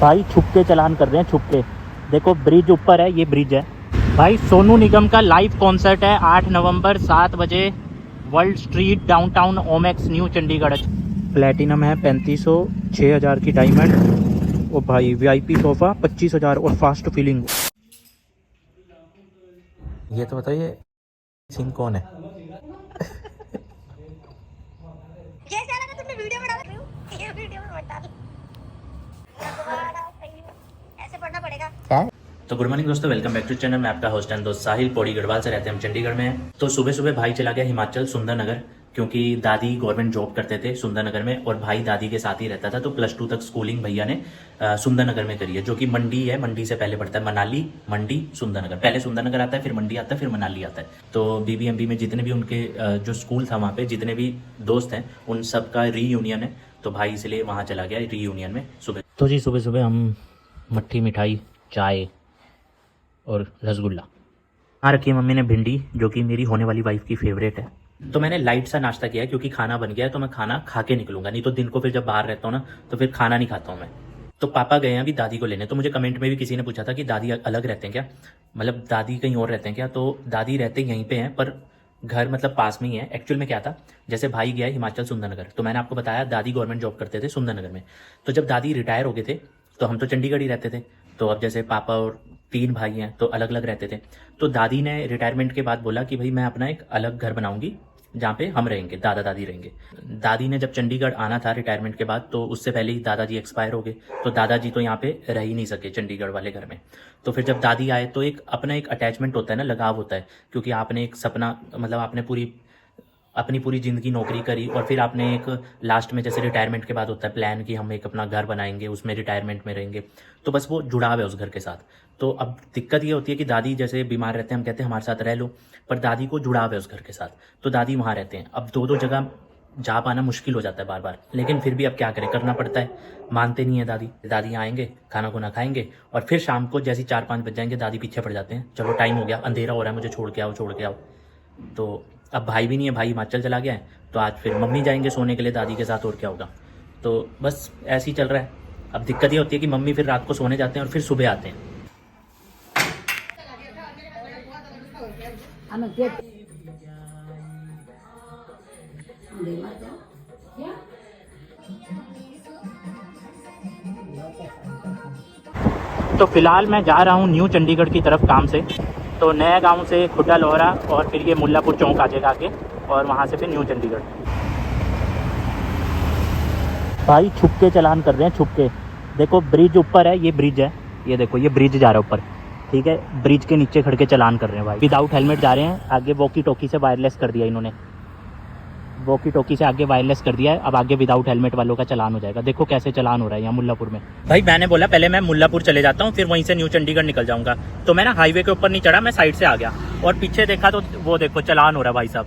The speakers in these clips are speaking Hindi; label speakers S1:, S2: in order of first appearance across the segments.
S1: भाई छुप के चलान कर रहे हैं, छुप के। देखो ब्रिज ऊपर है, ये ब्रिज है भाई। सोनू निगम का लाइव कॉन्सर्ट है 8 नवंबर 7 बजे, world street, downtown Omaxe, new Chandigarh. Platinum है 3500, 6000 की डायमंड। ओ भाई वीआईपी सोफा 25000 और फास्ट फीलिंग। ये तो बताइए सिंह कौन है?
S2: वीडियो बना रही हूँ, ये वीडियो में बता दूँ ऐसे पढ़ना पड़ेगा क्या?
S1: तो गुड मॉर्निंग दोस्तों, वेलकम बैक टू चैनल। मैं आपका होस्ट एंड दोस्त साहिल, पौड़ी गढ़वाल से रहते हैं हम, चंडीगढ़ में हैं। तो सुबह सुबह भाई चला गया हिमाचल सुंदरनगर, क्योंकि दादी गवर्नमेंट जॉब करते थे सुंदरनगर में और भाई दादी के साथ ही रहता था। तो +2 तक स्कूलिंग भैया ने सुंदरनगर में करी है, जो कि मंडी है। मंडी से पहले पड़ता है मनाली, मंडी, सुंदरनगर। पहले सुंदरनगर आता है, फिर मंडी आता है, फिर मनाली आता है। तो BBMP में जितने भी उनके जो स्कूल था वहाँ पे, जितने भी दोस्त हैं, उन सब का रीयूनियन है। तो भाई इसलिए वहाँ चला गया रीयूनियन में सुबह। तो जी सुबह सुबह हम मट्ठी मिठाई, चाय और रसगुल्ला। हाँ रखी है मम्मी ने भिंडी, जो कि मेरी होने वाली वाइफ की फेवरेट है। तो मैंने लाइट सा नाश्ता किया है, क्योंकि खाना बन गया है। तो मैं खाना खा के निकलूंगा, नहीं तो दिन को फिर जब बाहर रहता हूँ ना, तो फिर खाना नहीं खाता हूँ मैं। तो पापा गए हैं अभी दादी को लेने। तो मुझे कमेंट में भी किसी ने पूछा था कि दादी अलग रहते हैं क्या, मतलब दादी कहीं और रहते हैं क्या। तो दादी रहते यहीं पे हैं, पर घर मतलब पास में ही है। एक्चुअल में क्या था, जैसे भाई गया हिमाचल सुंदरनगर, तो मैंने आपको बताया दादी गवर्नमेंट जॉब करते थे सुंदरनगर में। तो जब दादी रिटायर हो गए थे, तो हम तो चंडीगढ़ ही रहते थे। तो अब जैसे पापा और 3 भाई हैं, तो अलग अलग रहते थे। तो दादी ने रिटायरमेंट के बाद बोला कि भाई मैं अपना एक अलग घर बनाऊंगी, जहाँ पे हम रहेंगे, दादा दादी रहेंगे। दादी ने जब चंडीगढ़ आना था रिटायरमेंट के बाद, तो उससे पहले ही दादाजी एक्सपायर हो गए। तो दादाजी तो यहाँ पे रह ही नहीं सके चंडीगढ़ वाले घर में। तो फिर जब दादी आए, तो एक अपना एक अटैचमेंट होता है ना, लगाव होता है, क्योंकि आपने एक सपना, मतलब आपने अपनी पूरी ज़िंदगी नौकरी करी, और फिर आपने एक लास्ट में जैसे रिटायरमेंट के बाद होता है प्लान कि हम एक अपना घर बनाएंगे, उसमें रिटायरमेंट में रहेंगे। तो बस वो जुड़ाव है उस घर के साथ। तो अब दिक्कत ये होती है कि दादी जैसे बीमार रहते हैं, हम कहते हैं हमारे साथ रह लो, पर दादी को जुड़ाव है उस घर के साथ, तो दादी वहाँ रहते हैं। अब दो जगह जा पाना मुश्किल हो जाता है बार बार, लेकिन फिर भी अब क्या करें, करना पड़ता है। मानते नहीं है दादी आएंगे, खाना खुना खाएंगे, और फिर शाम को जैसे 4-5 बज जाएंगे, दादी पीछे पड़ जाते हैं, चलो टाइम हो गया, अंधेरा हो रहा है, मुझे छोड़ के आओ। तो अब भाई भी नहीं है, भाई हिमाचल चला गया है। तो आज फिर मम्मी जाएंगे सोने के लिए दादी के साथ, और क्या होगा। तो बस ऐसे ही चल रहा है। अब दिक्कत ये होती है कि मम्मी फिर रात को सोने जाते हैं और फिर सुबह आते हैं। तो फिलहाल मैं जा रहा हूँ न्यू चंडीगढ़ की तरफ काम से। तो नया गांव से खुड्डा लोहरा, और फिर ये मुल्लापुर चौक आ जाएगा आगे, और वहाँ से फिर न्यू चंडीगढ़। भाई छुप के चलान कर रहे हैं, छुप के। देखो ब्रिज ऊपर है, ये ब्रिज है, ये देखो ये ब्रिज जा रहा है ऊपर, ठीक है। ब्रिज के नीचे खड़ के चलान कर रहे हैं भाई। विदाउट हेलमेट जा रहे हैं। आगे वॉकी टॉकी से वायरलेस कर दिया इन्होंने, वॉकी टॉकी से आगे वायरलेस कर दिया है। अब आगे विदाउट हेलमेट वालों का चलान हो जाएगा। देखो कैसे चलान हो रहा है यहाँ मुल्लापुर में। भाई मैंने बोला पहले मैं मुल्लापुर चले जाता हूँ, फिर वहीं से न्यू चंडीगढ़ निकल जाऊंगा। तो मैं ना हाईवे के ऊपर नहीं चढ़ा, मैं साइड से आ गया, और पीछे देखा तो वो देखो चलान हो रहा है भाई साहब।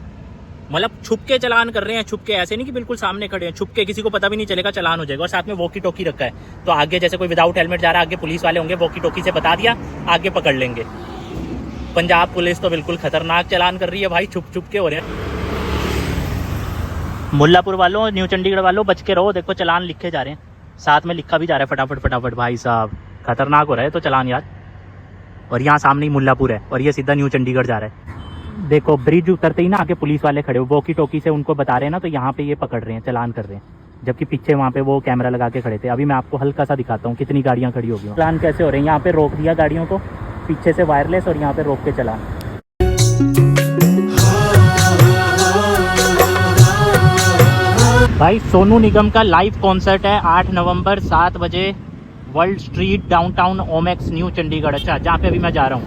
S1: मतलब छुप के चलान कर रहे हैं, छुप के, ऐसे नहीं कि बिल्कुल सामने खड़े हैं, छुप के, किसी को पता भी नहीं चलेगा, चलान हो जाएगा। और साथ में वॉकी टॉकी रखा है, तो आगे जैसे कोई विदाउट हेलमेट जा रहा है, आगे पुलिस वाले होंगे, वॉकी टॉकी से बता दिया, आगे पकड़ लेंगे। पंजाब पुलिस तो बिल्कुल खतरनाक चलान कर रही है भाई, छुप छुप के हो रहे हैं। मुल्लापुर वालों, न्यू चंडीगढ़ वालों बच के रहो, देखो चलान लिखे जा रहे हैं, साथ में लिखा भी जा रहा है फटाफट फटाफट भाई साहब, खतरनाक हो रहा है तो चलान यार। और यहाँ सामने ही मुल्लापुर है, और ये सीधा न्यू चंडीगढ़ जा रहा है। देखो ब्रिज उतरते ही ना आगे पुलिस वाले खड़े हो, वॉकी टॉकी से उनको बता रहे हैं ना, तो यहाँ पे ये पकड़ रहे हैं, चलान कर रहे हैं, जबकि पीछे वहाँ पे वो कैमरा लगा के खड़े थे। अभी मैं आपको हल्का सा दिखाता हूँ कितनी गाड़ियाँ खड़ी होगी। चलान कैसे हो रहे हैं, यहाँ पे रोक दिया गाड़ियों को, पीछे से वायरलेस, और यहाँ पे रोक के चलान। भाई सोनू निगम का लाइव कॉन्सर्ट है 8 नवंबर 7 बजे, world street, downtown Omaxe, new Chandigarh. अच्छा, जहाँ पे अभी मैं जा रहा हूँ।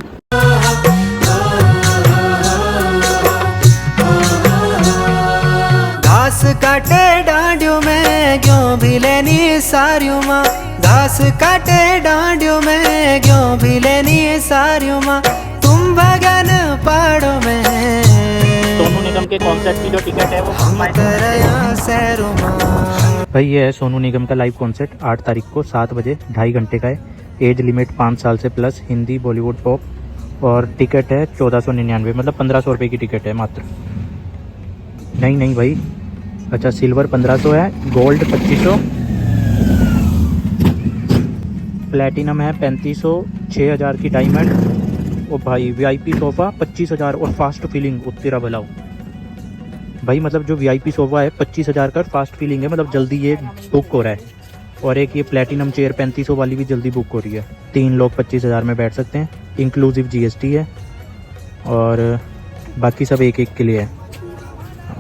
S3: घास काटे डांडियों में क्यों भी लेनी सारियों माँ, घास काटे डांडियों में क्यों भी लेनी सारियों माँ, तुम बगन पहाड़ों में।
S1: सोनू निगम के कॉन्सर्ट की जो टिकट है वो
S3: माँ।
S1: भाई ये है सोनू निगम का लाइव कॉन्सर्ट 8 तारीख को 7 बजे, 2.5 घंटे का है। एज लिमिट 5 साल से प्लस, हिंदी, बॉलीवुड, पॉप, और टिकट है 1499, मतलब 1500 रुपये की टिकट है मात्र। नहीं भाई, अच्छा सिल्वर 1500 है, गोल्ड 2500, प्लेटिनम है 3500, 6000 की डायमंड। ओ भाई वीआईपी सोफ़ा 25,000 और फास्ट फीलिंग, उत्तेरा भलाओ भाई। मतलब जो वीआईपी सोफ़ा है 25,000 का फास्ट फीलिंग है, मतलब जल्दी ये बुक हो रहा है। और एक ये प्लेटिनम चेयर 3500 वाली भी जल्दी बुक हो रही है। 3 लोग 25,000 में बैठ सकते हैं, इंक्लूसिव जीएसटी है। और बाकी सब एक एक के लिए है,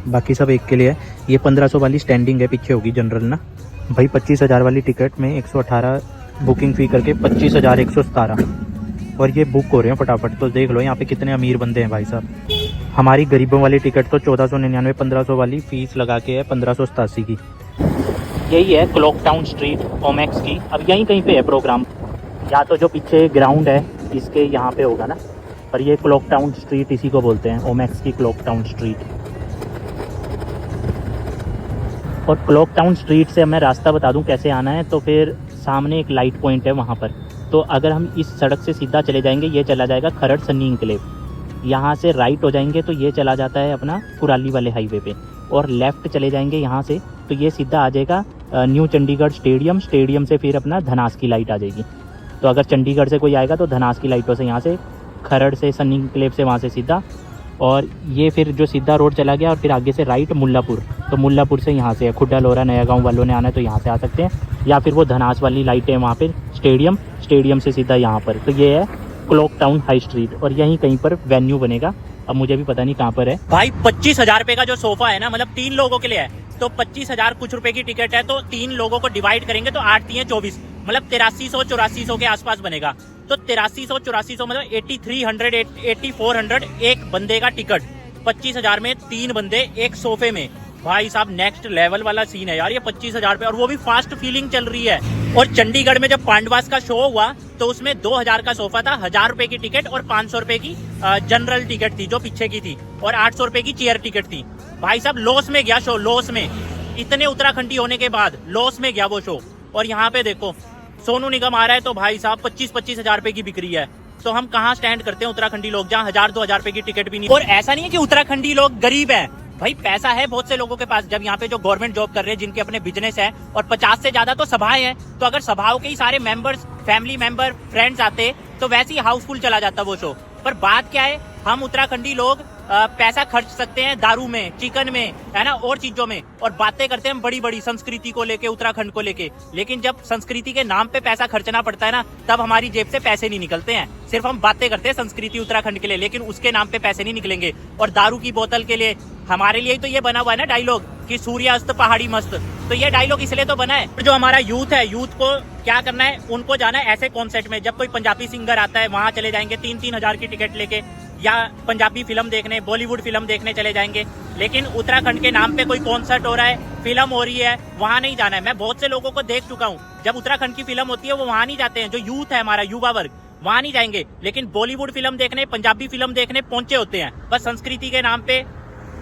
S1: बाकी सब एक के लिए है। ये 1500 वाली स्टैंडिंग है, पीछे होगी जनरल ना भाई। 25,000 वाली टिकट में 118 बुकिंग फ़ी करके 25,117 और ये बुक हो रहे हैं फटाफट। तो देख लो यहाँ पे कितने अमीर बंदे हैं भाई साहब। हमारी गरीबों वाली टिकट तो 1499, 1500 वाली फ़ीस लगा के है 1587 की। यही है क्लॉक टाउन स्ट्रीट ओमेक्स की। अब यहीं कहीं पे है प्रोग्राम, या तो जो पीछे ग्राउंड है इसके यहाँ पे होगा ना, पर ये क्लॉक टाउन स्ट्रीट इसी को बोलते हैं, ओमेक्स की क्लॉक टाउन स्ट्रीट। और क्लॉक टाउन स्ट्रीट से मैं रास्ता बता दूं कैसे आना है, तो फिर सामने एक लाइट पॉइंट है वहाँ पर। तो अगर हम इस सड़क से सीधा चले जाएंगे, ये चला जाएगा खरड़ सन्नी इंक्लेव। यहाँ से राइट हो जाएंगे तो ये चला जाता है अपना कुराली वाले हाईवे पे। और लेफ़्ट चले जाएंगे यहाँ से तो ये सीधा आ जाएगा न्यू चंडीगढ़ स्टेडियम। स्टेडियम से फिर अपना धनास की लाइट आ जाएगी। तो अगर चंडीगढ़ से कोई आएगा तो धनास की लाइटों से यहाँ से, खरड़ से, सन्नी इंक्लेव से वहाँ से सीधा। और ये फिर जो सीधा रोड चला गया और फिर आगे से राइट मुल्लापुर। तो मुल्लापुर से यहाँ से खुड्डा लोरा नया गाँव वालों ने आना है तो यहाँ से आ सकते हैं, या फिर वो धनास वाली लाइट है वहाँ पर स्टेडियम, स्टेडियम से सीधा यहाँ पर। तो ये है क्लॉक टाउन हाई स्ट्रीट और यहीं कहीं पर वेन्यू बनेगा। अब मुझे भी पता नहीं कहाँ पर है भाई। 25,000 रुपये का जो सोफा है ना, मतलब 3 लोगों के लिए है, तो 25,000 कुछ रुपए की टिकट है, तो 3 लोगों को डिवाइड करेंगे तो 8 3 24, मतलब 8300-8400 के आसपास बनेगा। तो 8300-8400 मतलब 8300 8400 एक बंदे का टिकट। 25,000 में 3 बंदे एक सोफे में। भाई साहब नेक्स्ट लेवल वाला सीन है यार ये 25,000 पे, और वो भी फास्ट फीलिंग चल रही है। और चंडीगढ़ में जब पांडवास का शो हुआ तो उसमें 2,000 का सोफा था, 1,000 रुपए की टिकट और 500 रुपए की जनरल टिकट थी जो पीछे की थी, और 800 रुपए की चेयर टिकट थी। भाई साहब लॉस में गया शो, लॉस में। इतने उत्तराखंडी होने के बाद लॉस में गया वो शो। और यहाँ पे देखो सोनू निगम आ रहा है तो भाई साहब 25-25 हजार रुपए की बिक्री है। तो हम कहाँ स्टैंड करते हैं उत्तराखंडी लोग, जहाँ 1,000-2,000 रुपए की टिकट भी नहीं। और ऐसा नहीं है कि उत्तराखंडी लोग गरीब है भाई, पैसा है बहुत से लोगों के पास। जब यहाँ पे जो गवर्नमेंट जॉब कर रहे हैं, जिनके अपने बिजनेस है, और 50 से ज्यादा तो सभाएं हैं, तो अगर सभाओं के ही सारे मेंबर्स, फैमिली मेंबर, फ्रेंड्स आते तो वैसे ही हाउसफुल चला जाता वो शो। पर बात क्या है, हम उत्तराखंडी लोग पैसा खर्च सकते हैं दारू में, चिकन में, है ना, और चीजों में, और बातें करते हैं बड़ी बड़ी संस्कृति को लेके, उत्तराखंड को लेके। लेकिन जब संस्कृति के नाम पे पैसा खर्चना पड़ता है ना, तब हमारी जेब से पैसे नहीं निकलते हैं। सिर्फ हम बातें करते हैं संस्कृति उत्तराखंड के लिए, लेकिन उसके नाम पे पैसे नहीं निकलेंगे। और दारू की बोतल के लिए हमारे लिए तो ये बना हुआ है ना डायलॉग कि सूर्यास्त पहाड़ी मस्त। तो ये डायलॉग इसलिए तो बना है। जो हमारा यूथ है, यूथ को क्या करना है, उनको जाना है ऐसे कॉन्सर्ट में। जब कोई पंजाबी सिंगर आता है वहां चले जाएंगे 3-3 हजार की टिकट लेके, या पंजाबी फिल्म देखने, बॉलीवुड फिल्म देखने चले जाएंगे। लेकिन उत्तराखंड के नाम पे कोई कॉन्सर्ट हो रहा है, फिल्म हो रही है, वहां नहीं जाना है। मैं बहुत से लोगों को देख चुका हूँ, जब उत्तराखंड की फिल्म होती है वो वहां नहीं जाते हैं। जो यूथ है हमारा, युवा वर्ग, वहां नहीं जाएंगे, लेकिन बॉलीवुड फिल्म देखने, पंजाबी फिल्म देखने पहुंचे होते हैं। बस संस्कृति के नाम पे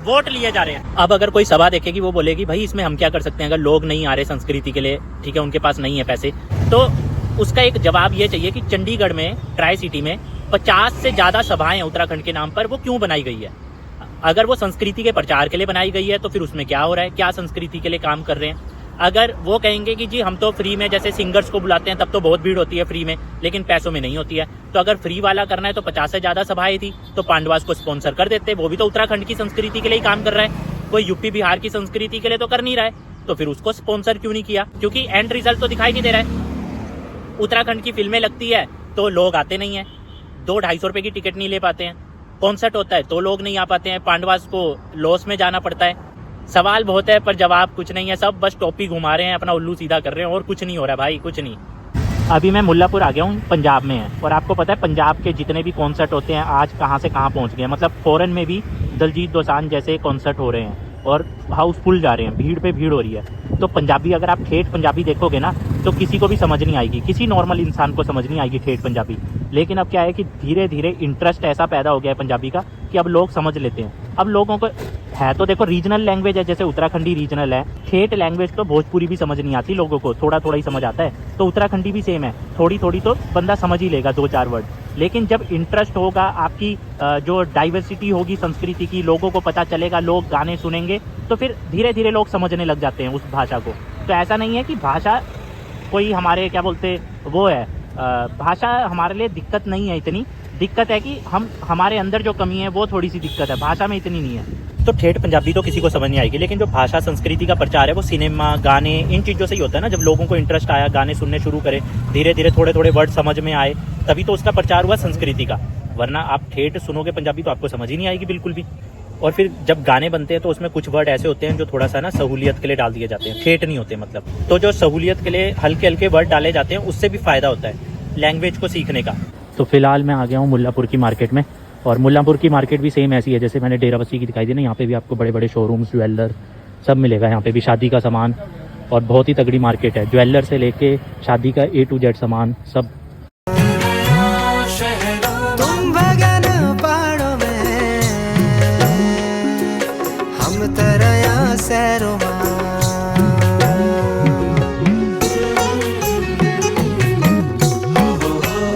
S1: वोट लिए जा रहे हैं। अब अगर कोई सभा देखेगी वो बोलेगी भाई इसमें हम क्या कर सकते हैं, अगर लोग नहीं आ रहे संस्कृति के लिए, ठीक है, उनके पास नहीं है पैसे। तो उसका एक जवाब ये चाहिए कि चंडीगढ़ में, ट्राई सिटी में 50 से ज्यादा सभाएं उत्तराखंड के नाम पर, वो क्यों बनाई गई है? अगर वो संस्कृति के प्रचार के लिए बनाई गई है तो फिर उसमें क्या हो रहा है, क्या संस्कृति के लिए काम कर रहे हैं? अगर वो कहेंगे कि जी हम तो फ्री में, जैसे सिंगर्स को बुलाते हैं तब तो बहुत भीड़ होती है फ्री में, लेकिन पैसों में नहीं होती है, तो अगर फ्री वाला करना है तो 50 से ज्यादा सभाएं थी तो पांडवास को स्पॉन्सर कर देते। वो भी तो उत्तराखंड की संस्कृति के लिए ही काम कर रहा है, कोई यूपी बिहार की संस्कृति के लिए तो कर नहीं रहा है, तो फिर उसको स्पॉन्सर क्यों नहीं किया? क्योंकि एंड रिजल्ट तो दिखाई नहीं दे रहा है। उत्तराखंड की फिल्में लगती है तो लोग आते नहीं है, 200-250 रुपए की टिकट नहीं ले पाते हैं। कॉन्सर्ट होता है तो लोग नहीं आ पाते हैं, पांडवास को लॉस में जाना पड़ता है। सवाल बहुत है पर जवाब कुछ नहीं है, सब बस टॉपिक घुमा रहे हैं, अपना उल्लू सीधा कर रहे हैं, और कुछ नहीं हो रहा भाई, कुछ नहीं। अभी मैं मुल्लापुर आ गया हूँ, पंजाब में है, और आपको पता है पंजाब के जितने भी कॉन्सर्ट होते हैं आज कहाँ से कहाँ पहुँच गए। मतलब फॉरेन में भी दलजीत दोसांझ जैसे कॉन्सर्ट हो रहे हैं और हाउसफुल जा रहे हैं, भीड़ पे भीड़ हो रही है। तो पंजाबी अगर आप ठेठ पंजाबी देखोगे ना तो किसी को भी समझ नहीं आएगी, किसी नॉर्मल इंसान को समझ नहीं आएगी ठेठ पंजाबी। लेकिन अब क्या है कि धीरे धीरे इंटरेस्ट ऐसा पैदा हो गया है पंजाबी का कि अब लोग समझ लेते हैं। अब लोगों को है तो देखो रीजनल लैंग्वेज है, जैसे उत्तराखंडी रीजनल है, ठेठ लैंग्वेज तो भोजपुरी भी समझ नहीं आती लोगों को, थोड़ा थोड़ा ही समझ आता है। तो उत्तराखंडी भी सेम है, थोड़ी थोड़ी तो बंदा समझ ही लेगा 2-4 वर्ड। लेकिन जब इंटरेस्ट होगा, आपकी जो डाइवर्सिटी होगी संस्कृति की, लोगों को पता चलेगा, लोग गाने सुनेंगे, तो फिर धीरे धीरे लोग समझने लग जाते हैं उस भाषा को। तो ऐसा नहीं है कि भाषा कोई हमारे क्या बोलते वो है भाषा हमारे लिए दिक्कत नहीं है इतनी, दिक्कत है कि हमारे अंदर जो कमी है वो थोड़ी सी दिक्कत है, भाषा में इतनी नहीं है। तो ठेठ पंजाबी तो किसी को समझ नहीं आएगी, लेकिन जो भाषा संस्कृति का प्रचार है वो सिनेमा, गाने, इन चीज़ों से ही होता है ना। जब लोगों को इंटरेस्ट आया, गाने सुनने शुरू करे, धीरे धीरे थोड़े थोड़े वर्ड समझ में आए, तभी तो उसका प्रचार हुआ संस्कृति का। वरना आप ठेठ सुनोगे पंजाबी तो आपको समझ ही नहीं आएगी बिल्कुल भी। और फिर जब गाने बनते हैं तो उसमें कुछ वर्ड ऐसे होते हैं जो थोड़ा सा ना सहूलियत के लिए डाल दिए जाते हैं, ठेठ नहीं होते मतलब। तो जो सहूलियत के लिए हल्के हल्के वर्ड डाले जाते हैं उससे भी फ़ायदा होता है लैंग्वेज को सीखने का। तो फिलहाल मैं आ गया हूँ मुल्लापुर की मार्केट में, और मुल्लापुर की मार्केट भी सेम ऐसी है जैसे मैंने डेराबस्सी की दिखाई दी ना। यहाँ पे भी आपको बड़े बड़े शोरूम्स, ज्वेलर सब मिलेगा। यहाँ पे भी शादी का सामान, और बहुत ही तगड़ी मार्केट है, ज्वेलर से लेके शादी का A to Z सामान सब।
S3: तुम भगन पहाड़ों में, हम तरया सैरों में।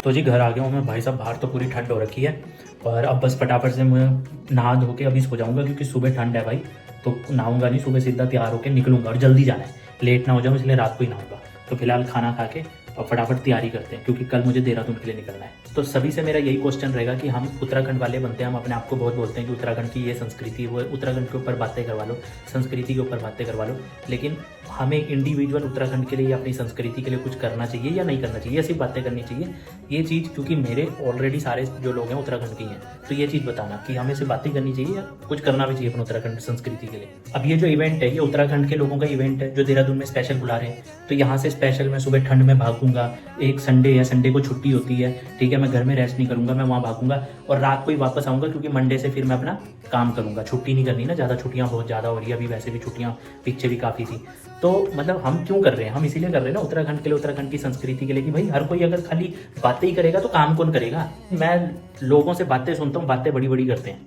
S1: तो जी घर आ गया हूँ मैं भाई साहब। बाहर तो पूरी ठंड हो रखी है, और अब बस फटाफट से मैं नहा धो के अभी सो जाऊंगा, क्योंकि सुबह ठंड है भाई। तो नहाऊंगा नहीं, सुबह सीधा तैयार होकर निकलूंगा, और जल्दी जाना है, लेट ना हो जाऊँ इसलिए रात को ही नहाऊंगा। तो फिलहाल खाना खा के और फटाफट तैयारी करते हैं, क्योंकि कल मुझे देहरादून के लिए निकलना है। तो सभी से मेरा यही क्वेश्चन रहेगा कि हम उत्तराखंड वाले बनते हैं, हम अपने आप को बहुत बोलते हैं कि उत्तराखंड की ये संस्कृति है, वो उत्तराखंड के ऊपर बातें करवा लो, संस्कृति के ऊपर बातें करवा लो। लेकिन हमें इंडिविजुअल उत्तराखंड के लिए या अपनी संस्कृति के लिए कुछ करना चाहिए या नहीं करना चाहिए, सिर्फ बातें करनी चाहिए ये चीज़। क्योंकि मेरे ऑलरेडी सारे जो लोग हैं उत्तराखंड के ही हैं, तो ये चीज़ बताना कि हमें सिर्फ बातें करनी चाहिए या कुछ करना भी चाहिए अपने उत्तराखंड संस्कृति के लिए। अब ये जो इवेंट है ये उत्तराखंड के लोगों का इवेंट है जो देहरादून में स्पेशल बुला रहे हैं। तो यहाँ से स्पेशल मैं सुबह ठंड में भागूंगा, एक संडे है, संडे को छुट्टी होती है, ठीक है, मैं घर में रेस्ट नहीं करूंगा, मैं वहाँ भागूंगा और रात को ही वापस आऊंगा, क्योंकि मंडे से फिर मैं अपना काम करूंगा। छुट्टी नहीं करनी ना, ज़्यादा छुट्टियाँ बहुत ज़्यादा हो रही है अभी, वैसे भी छुट्टियाँ पीछे भी काफ़ी थी। तो मतलब हम क्यों कर रहे हैं, हम इसीलिए कर रहे हैं ना उत्तराखंड के लिए, उत्तराखंड की संस्कृति के लिए, कि भाई हर कोई अगर खाली बातें ही करेगा तो काम कौन करेगा। मैं लोगों से बातें सुनता हूँ, बातें बड़ी बड़ी करते हैं,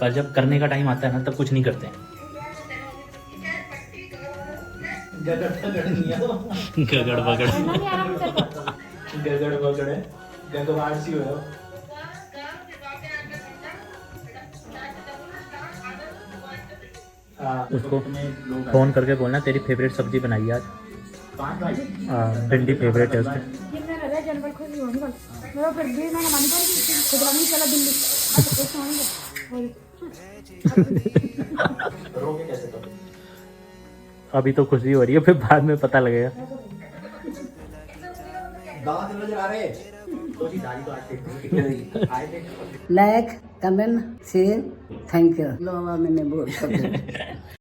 S1: पर जब करने का टाइम आता है ना तब कुछ नहीं करते हैं। गगड़ बगड़ गगड़ बगड़ है, गगवाड़ सी हो। उसको फोन करके बोलना तेरी फेवरेट सब्जी बनाई आज। भिंडी फेवरेट है उसकी। अभी तो खुशी हो रही है, फिर बाद में पता लगेगा।
S4: Like, comment, share, thank you. लो मैंने बोल